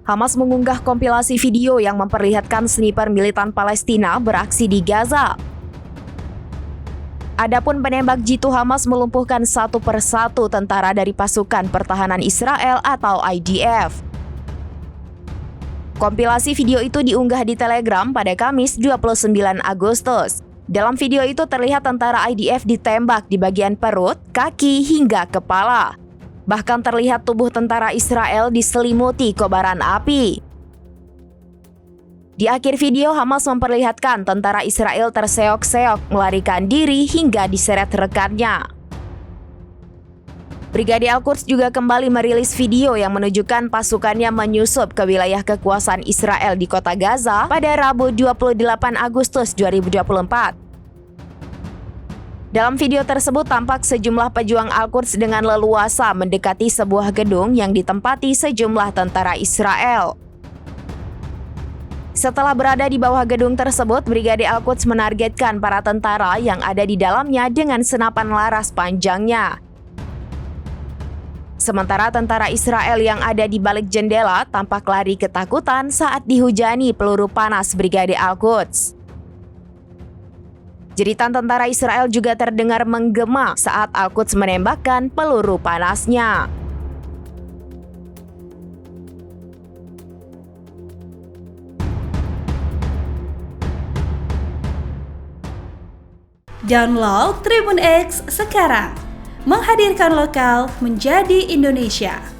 Hamas mengunggah kompilasi video yang memperlihatkan sniper militan Palestina beraksi di Gaza. Adapun penembak jitu Hamas melumpuhkan satu persatu tentara dari pasukan pertahanan Israel atau IDF. Kompilasi video itu diunggah di Telegram pada Kamis 29 Agustus. Dalam video itu terlihat tentara IDF ditembak di bagian perut, kaki, hingga kepala. Bahkan terlihat tubuh tentara Israel diselimuti kobaran api. Di akhir video, Hamas memperlihatkan tentara Israel terseok-seok melarikan diri hingga diseret rekannya. Brigade Al-Quds juga kembali merilis video yang menunjukkan pasukannya menyusup ke wilayah kekuasaan Israel di kota Gaza pada Rabu 28 Agustus 2024. Dalam video tersebut tampak sejumlah pejuang Al-Quds dengan leluasa mendekati sebuah gedung yang ditempati sejumlah tentara Israel. Setelah berada di bawah gedung tersebut, Brigade Al-Quds menargetkan para tentara yang ada di dalamnya dengan senapan laras panjangnya. Sementara tentara Israel yang ada di balik jendela tampak lari ketakutan saat dihujani peluru panas Brigade Al-Quds. Jeritan tentara Israel juga terdengar menggema saat Al-Quds menembakkan peluru panasnya. Download Tribun X sekarang, menghadirkan lokal menjadi Indonesia.